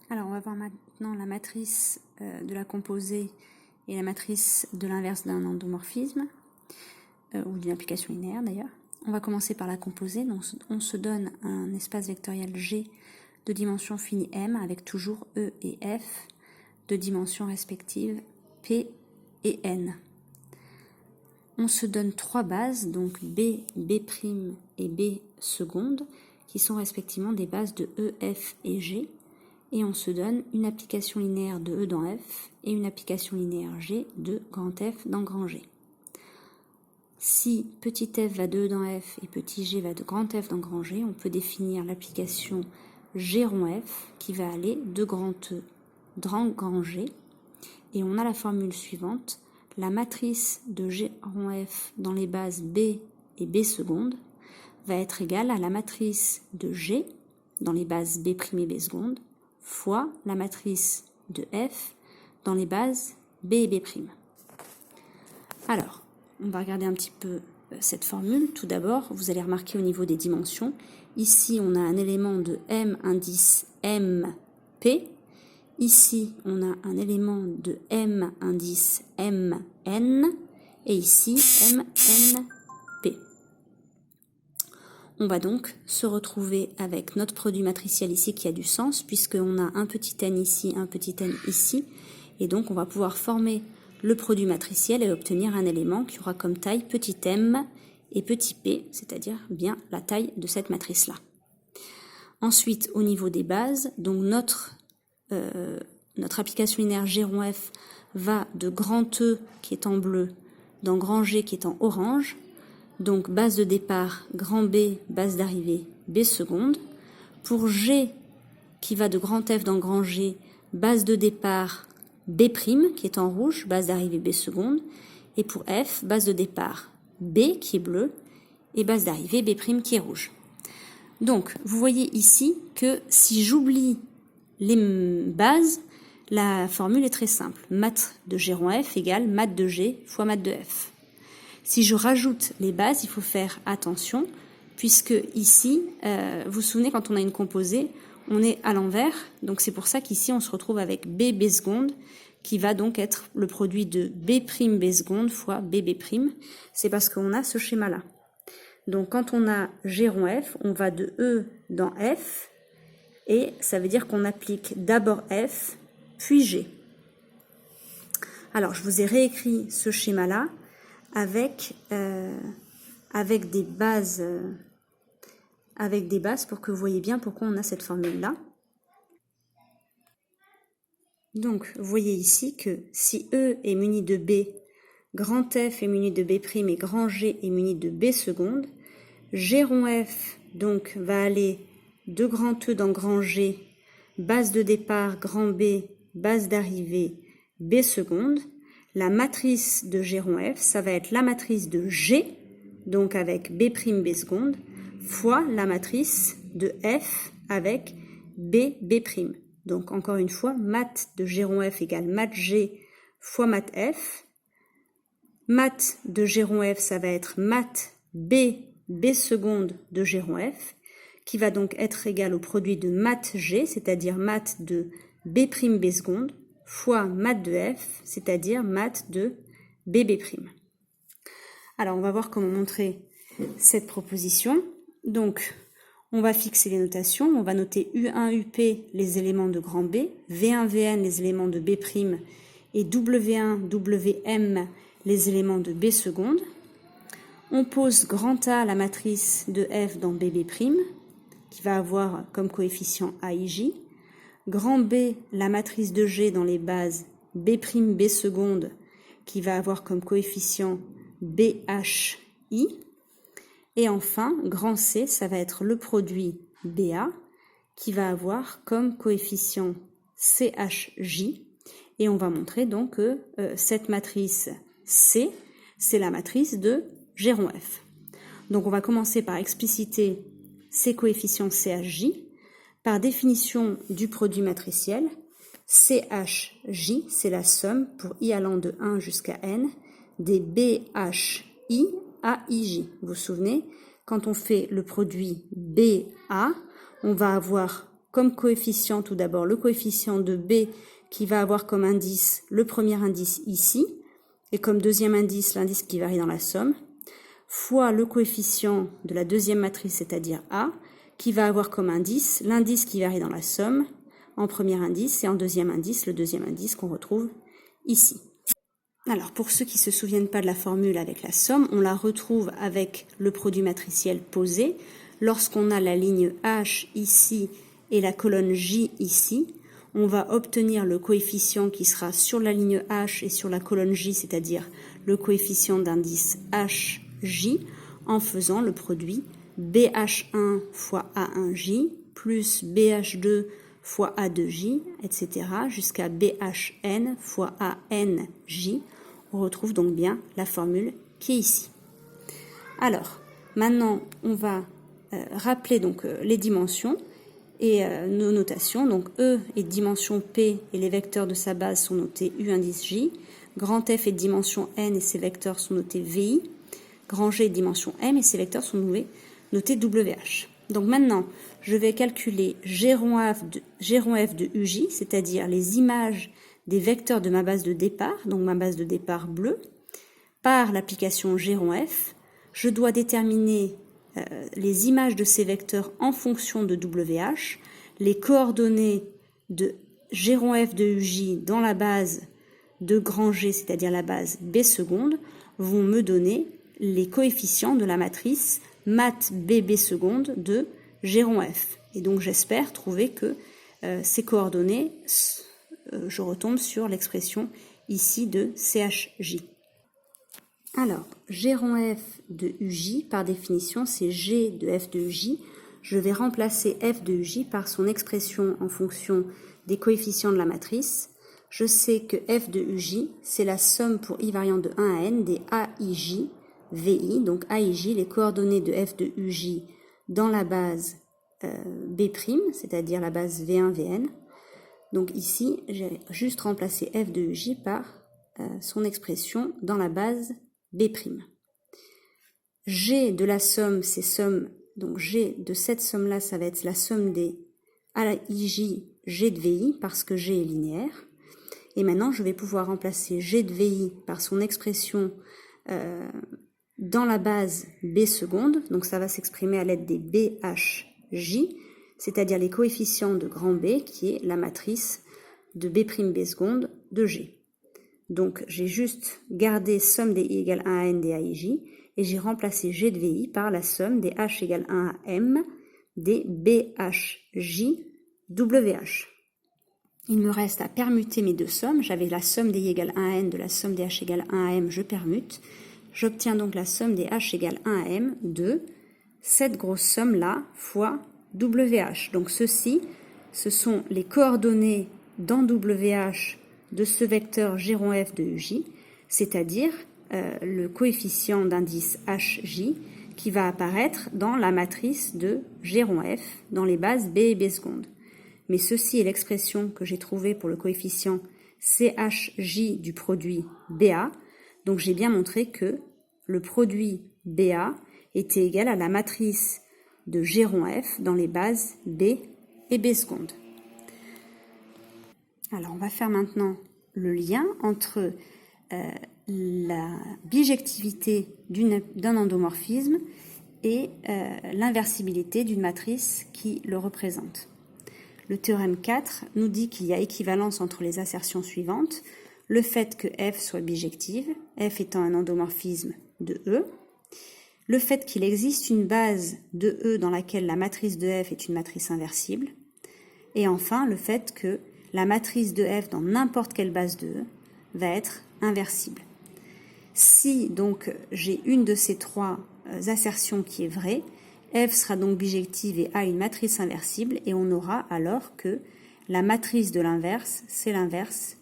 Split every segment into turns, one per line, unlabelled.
Alors, on va voir maintenant la matrice de la composée et la matrice de l'inverse d'un endomorphisme, ou d'une application linéaire d'ailleurs. On va commencer par la composée. Donc, on se donne un espace vectoriel G de dimension finie M avec toujours E et F de dimensions respectives P et N. On se donne trois bases, donc B, B' et B seconde, qui sont respectivement des bases de E, F et G. Et on se donne une application linéaire de E dans F et une application linéaire G de grand F dans grand G. Si petit f va de E dans F et petit g va de grand F dans grand G, on peut définir l'application G rond F qui va aller de grand E dans grand G. Et on a la formule suivante: la matrice de G rond F dans les bases B et B seconde va être égale à la matrice de G dans les bases B' et B seconde fois la matrice de F dans les bases B et B'. Alors, on va regarder un petit peu cette formule. Tout d'abord, vous allez remarquer au niveau des dimensions, ici on a un élément de M indice MP, ici on a un élément de M indice MN, et ici MNP. On va donc se retrouver avec notre produit matriciel ici qui a du sens, puisqu'on a un petit n ici, un petit n ici, et donc on va pouvoir former le produit matriciel et obtenir un élément qui aura comme taille petit m et petit p, c'est-à-dire bien la taille de cette matrice-là. Ensuite, au niveau des bases, donc notre application linéaire G rond F va de grand E qui est en bleu dans grand G qui est en orange. Donc base de départ, grand B, base d'arrivée, B seconde. Pour G, qui va de grand F dans grand G, base de départ, B', qui est en rouge, base d'arrivée, B seconde. Et pour F, base de départ, B, qui est bleu, et base d'arrivée, B', qui est rouge. Donc, vous voyez ici que si j'oublie les bases, la formule est très simple. Mat de G rond F égale mat de G fois mat de F. Si je rajoute les bases, il faut faire attention, puisque ici, vous vous souvenez, quand on a une composée, on est à l'envers, donc c'est pour ça qu'ici, on se retrouve avec B, B seconde, qui va donc être le produit de B', B seconde fois B, B'. C'est parce qu'on a ce schéma-là. Donc, quand on a G rond F, on va de E dans F, et ça veut dire qu'on applique d'abord F, puis G. Alors, je vous ai réécrit ce schéma-là, avec des bases pour que vous voyez bien pourquoi on a cette formule-là. Donc, vous voyez ici que si E est muni de B, grand F est muni de B' et grand G est muni de B seconde, G rond F donc va aller de grand E dans grand G, base de départ, grand B, base d'arrivée, B seconde. La matrice de G rond F, ça va être la matrice de G, donc avec B', B seconde, fois la matrice de F avec B, B'. Donc encore une fois, mat de G rond F égale mat G fois mat F. Mat de G rond F, ça va être mat B, B seconde de G rond F, qui va donc être égal au produit de mat G, c'est-à-dire mat de B', B seconde, fois mat de F, c'est-à-dire mat de BB'. Alors, on va voir comment montrer cette proposition. Donc, on va fixer les notations. On va noter U1, UP, les éléments de grand B, V1, VN, les éléments de B', et W1, WM, les éléments de B seconde. On pose grand A, la matrice de F dans BB', qui va avoir comme coefficient AIJ. Grand B, la matrice de G dans les bases B', B seconde, qui va avoir comme coefficient BHI. Et enfin, grand C, ça va être le produit BA, qui va avoir comme coefficient CHJ. Et on va montrer donc que cette matrice C, c'est la matrice de G rond F. Donc on va commencer par expliciter ces coefficients CHJ. Par définition du produit matriciel, CHJ, c'est la somme pour i allant de 1 jusqu'à n des BHI à IJ. Vous vous souvenez, quand on fait le produit BA, on va avoir comme coefficient tout d'abord le coefficient de B qui va avoir comme indice le premier indice ici, et comme deuxième indice l'indice qui varie dans la somme, fois le coefficient de la deuxième matrice, c'est-à-dire A, qui va avoir comme indice l'indice qui varie dans la somme, en premier indice, et en deuxième indice, le deuxième indice qu'on retrouve ici. Alors, pour ceux qui ne se souviennent pas de la formule avec la somme, on la retrouve avec le produit matriciel posé. Lorsqu'on a la ligne H ici et la colonne J ici, on va obtenir le coefficient qui sera sur la ligne H et sur la colonne J, c'est-à-dire le coefficient d'indice HJ, en faisant le produit BH1 fois A1J plus BH2 fois A2J, etc., jusqu'à BHN fois ANJ. On retrouve donc bien la formule qui est ici. Alors, maintenant, on va rappeler donc les dimensions et nos notations. Donc E est de dimension P et les vecteurs de sa base sont notés U indice J. Grand F est de dimension N et ses vecteurs sont notés VI. Grand G est de dimension M et ses vecteurs sont notés WH. Donc maintenant, je vais calculer G rond F de UJ, c'est-à-dire les images des vecteurs de ma base de départ, donc ma base de départ bleue, par l'application G rond F. Je dois déterminer les images de ces vecteurs en fonction de WH, les coordonnées de G rond F de UJ dans la base de grand G, c'est-à-dire la base B seconde, vont me donner les coefficients de la matrice mat BB seconde de G rond F. Et donc j'espère trouver que ces coordonnées, je retombe sur l'expression ici de CHJ. Alors, G rond F de UJ, par définition, c'est G de F de UJ. Je vais remplacer F de UJ par son expression en fonction des coefficients de la matrice. Je sais que F de UJ, c'est la somme pour I variant de 1 à N des AIJ, VI. Donc AIJ, les coordonnées de F de UJ dans la base B', c'est-à-dire la base V1, Vn. Donc ici, j'ai juste remplacé F de UJ par son expression dans la base B'. G de la somme, c'est somme, donc G de cette somme-là, ça va être la somme des AIJ, G de VI, parce que G est linéaire. Et maintenant, je vais pouvoir remplacer G de VI par son expression dans la base B seconde, donc ça va s'exprimer à l'aide des BHJ, c'est-à-dire les coefficients de grand B, qui est la matrice de B', B seconde de G. Donc, j'ai juste gardé somme des I égale 1 à N des AIJ, et j'ai remplacé G de VI par la somme des H égale 1 à M des BHJ WH. Il me reste à permuter mes deux sommes. J'avais la somme des I égale 1 à N de la somme des H égale 1 à M, je permute. J'obtiens donc la somme des H égale 1 à M de cette grosse somme-là fois WH. Donc ceci, ce sont les coordonnées dans WH de ce vecteur G rond F de UJ, c'est-à-dire le coefficient d'indice HJ qui va apparaître dans la matrice de G rond F dans les bases B et B seconde. Mais ceci est l'expression que j'ai trouvée pour le coefficient CHJ du produit BA. Donc j'ai bien montré que le produit BA était égal à la matrice de G rond F dans les bases B et B seconde. Alors on va faire maintenant le lien entre la bijectivité d'un endomorphisme et l'inversibilité d'une matrice qui le représente. Le théorème 4 nous dit qu'il y a équivalence entre les assertions suivantes. Le fait que F soit bijective, F étant un endomorphisme de E. Le fait qu'il existe une base de E dans laquelle la matrice de F est une matrice inversible. Et enfin, le fait que la matrice de F dans n'importe quelle base de E va être inversible. Si donc j'ai une de ces trois assertions qui est vraie, F sera donc bijective et a une matrice inversible, et on aura alors que la matrice de l'inverse, c'est l'inverse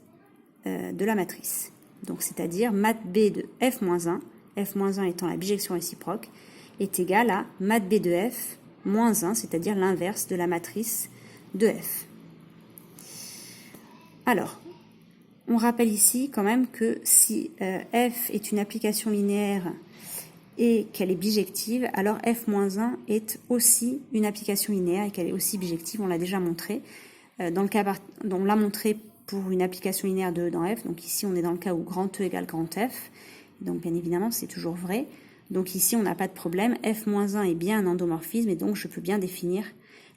de la matrice. Donc c'est-à-dire mat B de F-1, F-1 étant la bijection réciproque, est égal à mat B de F moins 1, c'est-à-dire l'inverse de la matrice de F. Alors, on rappelle ici quand même que si F est une application linéaire et qu'elle est bijective, alors f-1 est aussi une application linéaire et qu'elle est aussi bijective, on l'a déjà montré. Dans le cas dont on l'a montré pour une application linéaire de E dans F, donc ici on est dans le cas où grand E égale grand F, donc bien évidemment c'est toujours vrai. Donc ici on n'a pas de problème, f-1 est bien un endomorphisme et donc je peux bien définir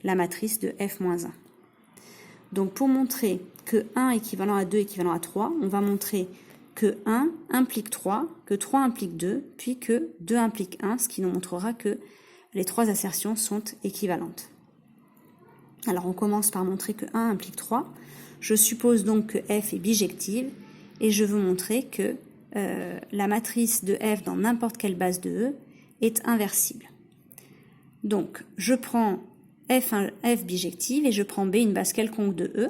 la matrice de f-1. Donc pour montrer que 1 équivalent à 2 équivalent à 3, on va montrer que 1 implique 3, que 3 implique 2, puis que 2 implique 1, ce qui nous montrera que les trois assertions sont équivalentes. Alors on commence par montrer que 1 implique 3. Je suppose donc que f est bijective et je veux montrer que la matrice de f dans n'importe quelle base de E est inversible. Donc je prends f bijective et je prends B une base quelconque de E.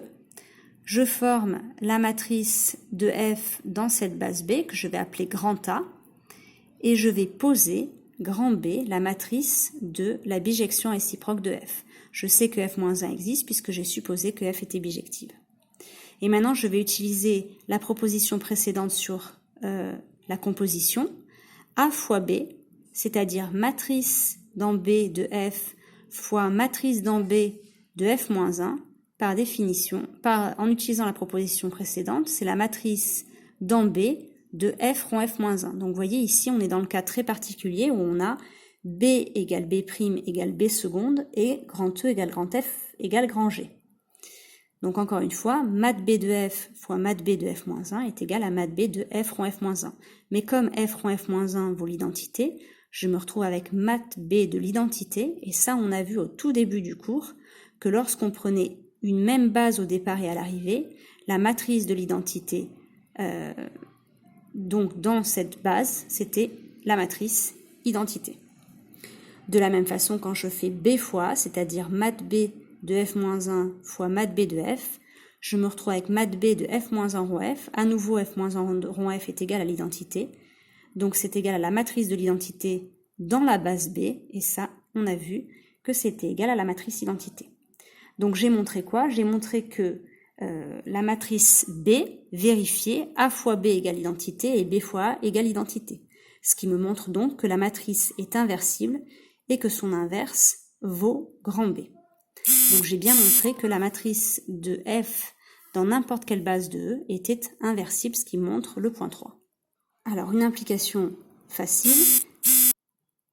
Je forme la matrice de F dans cette base B que je vais appeler grand A et je vais poser grand B, la matrice de la bijection réciproque de F. Je sais que f-1 existe puisque j'ai supposé que F était bijective. Et maintenant, je vais utiliser la proposition précédente sur la composition A fois B, c'est-à-dire matrice dans B de F fois matrice dans B de f-1, par définition, en utilisant la proposition précédente, c'est la matrice dans B de f rond f-1. Donc vous voyez ici, on est dans le cas très particulier où on a B égale B' égale B seconde et grand E égale grand F égale grand G. Donc encore une fois, mat B de F fois mat B de f-1 est égal à mat B de f rond f-1. Mais comme f rond f-1 vaut l'identité, je me retrouve avec mat B de l'identité, et ça on a vu au tout début du cours que lorsqu'on prenait une même base au départ et à l'arrivée, la matrice de l'identité, donc dans cette base, c'était la matrice identité. De la même façon, quand je fais B fois A, c'est-à-dire mat B de f-1 fois mat B de F, je me retrouve avec mat B de f-1 rond F. À nouveau, f-1 rond F est égal à l'identité. Donc c'est égal à la matrice de l'identité dans la base B, et ça, on a vu que c'était égal à la matrice identité. Donc j'ai montré quoi? J'ai montré que la matrice B vérifiée A fois B égale identité et B fois A égale identité. Ce qui me montre donc que la matrice est inversible et que son inverse vaut grand B. Donc j'ai bien montré que la matrice de F dans n'importe quelle base de E était inversible, ce qui montre le point 3. Alors une implication facile.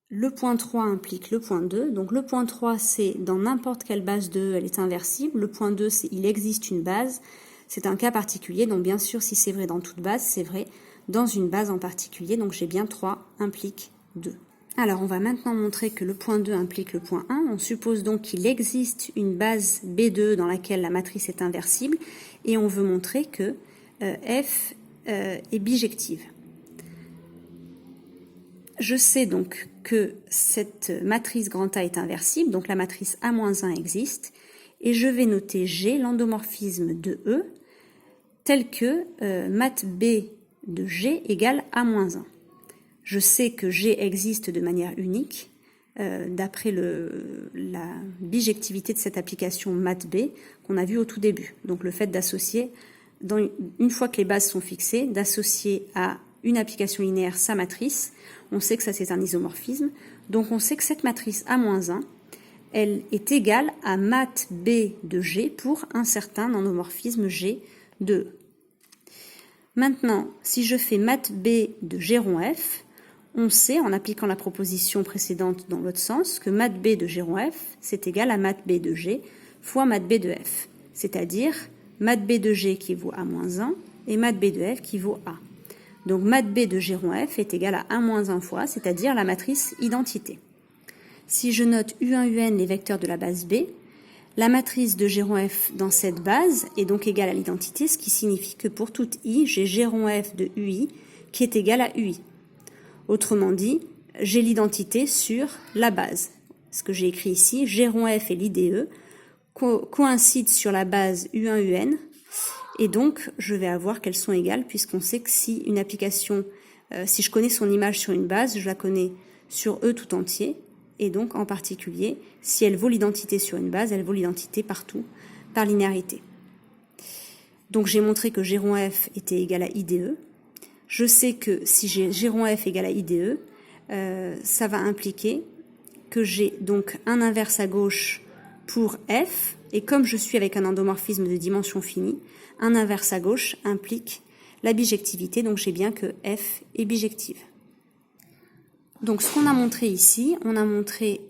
Le point 3 implique le point 2. Donc le point 3, c'est dans n'importe quelle base de E, elle est inversible. Le point 2, c'est il existe une base. C'est un cas particulier. Donc bien sûr, si c'est vrai dans toute base, c'est vrai dans une base en particulier. Donc j'ai bien 3 implique 2. Alors on va maintenant montrer que le point 2 implique le point 1. On suppose donc qu'il existe une base B2 dans laquelle la matrice est inversible. Et on veut montrer que F est bijective. Je sais donc que cette matrice grand A est inversible, donc la matrice A-1 existe, et je vais noter G, l'endomorphisme de E, tel que mat B de G égale A-1. Je sais que G existe de manière unique, d'après la bijectivité de cette application mat B qu'on a vu au tout début. Donc le fait d'associer, une fois que les bases sont fixées, d'associer à une application linéaire sa matrice, on sait que ça c'est un isomorphisme, donc on sait que cette matrice A-1, elle est égale à mat B de G pour un certain endomorphisme G de E. Maintenant, si je fais mat B de G rond F, on sait, en appliquant la proposition précédente dans l'autre sens, que mat B de G rond F, c'est égal à mat B de G fois mat B de F, c'est-à-dire mat B de G qui vaut A-1 et mat B de F qui vaut A. Donc mat B de G rond F est égal à 1-1 fois, c'est-à-dire la matrice identité. Si je note U1, UN les vecteurs de la base B, la matrice de G rond F dans cette base est donc égale à l'identité, ce qui signifie que pour toute I, j'ai G rond F de UI qui est égal à UI. Autrement dit, j'ai l'identité sur la base. Ce que j'ai écrit ici, G rond F et l'IDE coïncident sur la base U1, UN, et donc je vais avoir qu'elles sont égales puisqu'on sait que si une application, si je connais son image sur une base, je la connais sur E tout entier, et donc en particulier, si elle vaut l'identité sur une base, elle vaut l'identité partout, par linéarité. Donc j'ai montré que G rond F était égal à IDE. Je sais que si j'ai G rond F égale à IDE, ça va impliquer que j'ai donc un inverse à gauche pour f, et comme je suis avec un endomorphisme de dimension finie, un inverse à gauche implique la bijectivité, donc j'ai bien que f est bijective. Donc ce qu'on a montré ici, on a montré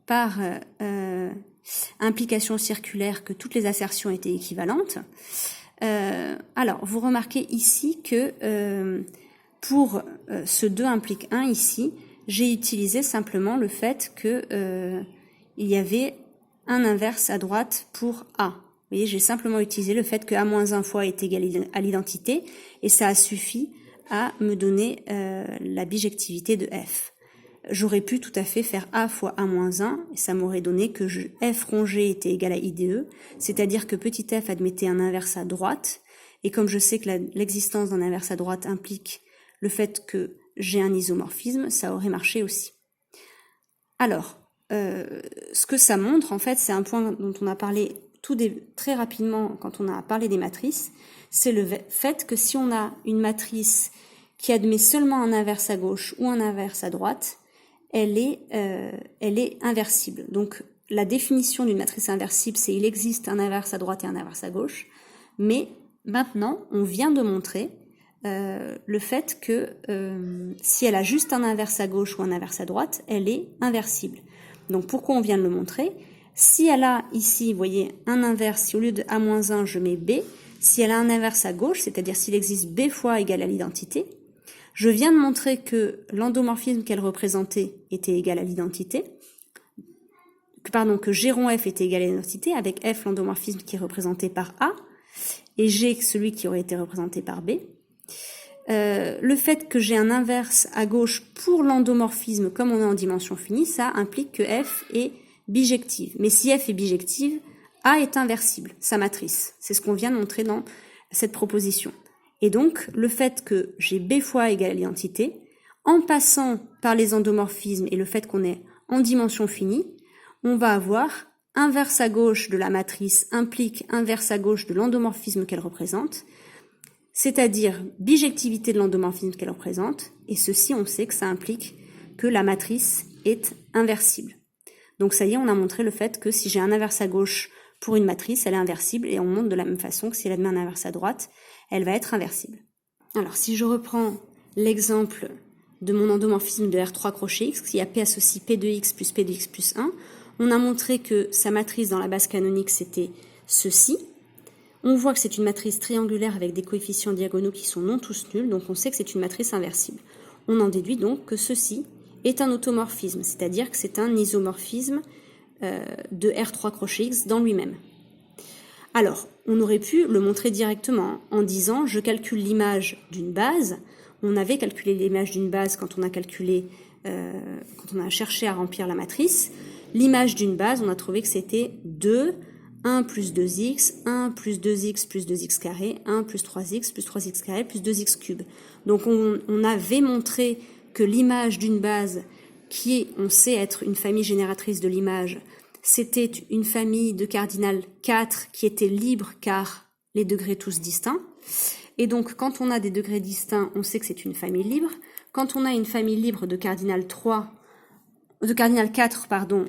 par implication circulaire que toutes les assertions étaient équivalentes. Alors vous remarquez ici que pour ce 2 implique 1 ici, j'ai utilisé simplement le fait que il y avait un inverse à droite pour A. Vous voyez, j'ai simplement utilisé le fait que A-1 fois est égal à l'identité et ça a suffi à me donner la bijectivité de f. J'aurais pu tout à fait faire A fois A-1 et ça m'aurait donné que f rongé était égal à IDE, c'est-à-dire que petit f admettait un inverse à droite, et comme je sais que l'existence d'un inverse à droite implique le fait que j'ai un isomorphisme, ça aurait marché aussi. Alors, ce que ça montre, en fait, c'est un point dont on a parlé très rapidement quand on a parlé des matrices, c'est le fait que si on a une matrice qui admet seulement un inverse à gauche ou un inverse à droite, elle est inversible. Donc, la définition d'une matrice inversible, c'est il existe un inverse à droite et un inverse à gauche, mais maintenant, on vient de montrer le fait que si elle a juste un inverse à gauche ou un inverse à droite, elle est inversible. Donc pourquoi on vient de le montrer? Si elle a ici, vous voyez, un inverse, si au lieu de A-1, je mets B, si elle a un inverse à gauche, c'est-à-dire s'il existe B fois égal à l'identité, je viens de montrer que l'endomorphisme qu'elle représentait était égal à l'identité, que G rond F était égal à l'identité, avec F l'endomorphisme qui est représenté par A, et G celui qui aurait été représenté par B. Le fait que j'ai un inverse à gauche pour l'endomorphisme, comme on est en dimension finie, ça implique que F est bijective. Mais si F est bijective, A est inversible, sa matrice. C'est ce qu'on vient de montrer dans cette proposition. Et donc, le fait que j'ai B fois égal à l'identité, en passant par les endomorphismes et le fait qu'on est en dimension finie, on va avoir inverse à gauche de la matrice implique inverse à gauche de l'endomorphisme qu'elle représente, c'est-à-dire bijectivité de l'endomorphisme qu'elle représente, et ceci, on sait que ça implique que la matrice est inversible. Donc ça y est, on a montré le fait que si j'ai un inverse à gauche pour une matrice, elle est inversible, et on montre de la même façon que si elle admet un inverse à droite, elle va être inversible. Alors si je reprends l'exemple de mon endomorphisme de R3 crochet X, qui a P associe P de X plus P de X plus 1, on a montré que sa matrice dans la base canonique, c'était ceci. On voit que c'est une matrice triangulaire avec des coefficients diagonaux qui sont non tous nuls, donc on sait que c'est une matrice inversible. On en déduit donc que ceci est un automorphisme, c'est-à-dire que c'est un isomorphisme de R3 crochet X dans lui-même. Alors, on aurait pu le montrer directement en disant je calcule l'image d'une base. On avait calculé l'image d'une base quand on a calculé, quand on a cherché à remplir la matrice. L'image d'une base, on a trouvé que c'était 2, 1 plus 2x, 1 plus 2x plus 2x carré, 1 plus 3x plus 3x carré plus 2x cube. Donc on avait montré que l'image d'une base qui est, on sait être une famille génératrice de l'image, c'était une famille de cardinal 4 qui était libre car les degrés tous distincts. Et donc quand on a des degrés distincts, on sait que c'est une famille libre. Quand on a une famille libre de cardinal 4,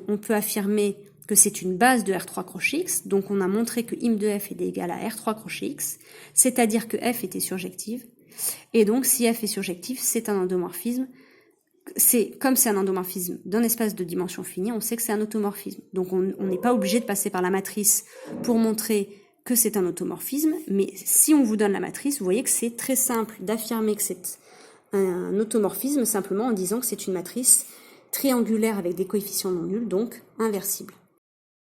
on peut affirmer que c'est une base de R3 crochet X, donc on a montré que im de F est égal à R3 crochet X, c'est-à-dire que F était surjective, et donc si F est surjective, c'est un endomorphisme, comme c'est un endomorphisme d'un espace de dimension finie, on sait que c'est un automorphisme, donc on n'est pas obligé de passer par la matrice pour montrer que c'est un automorphisme, mais si on vous donne la matrice, vous voyez que c'est très simple d'affirmer que c'est un automorphisme simplement en disant que c'est une matrice triangulaire avec des coefficients non nuls, donc inversible.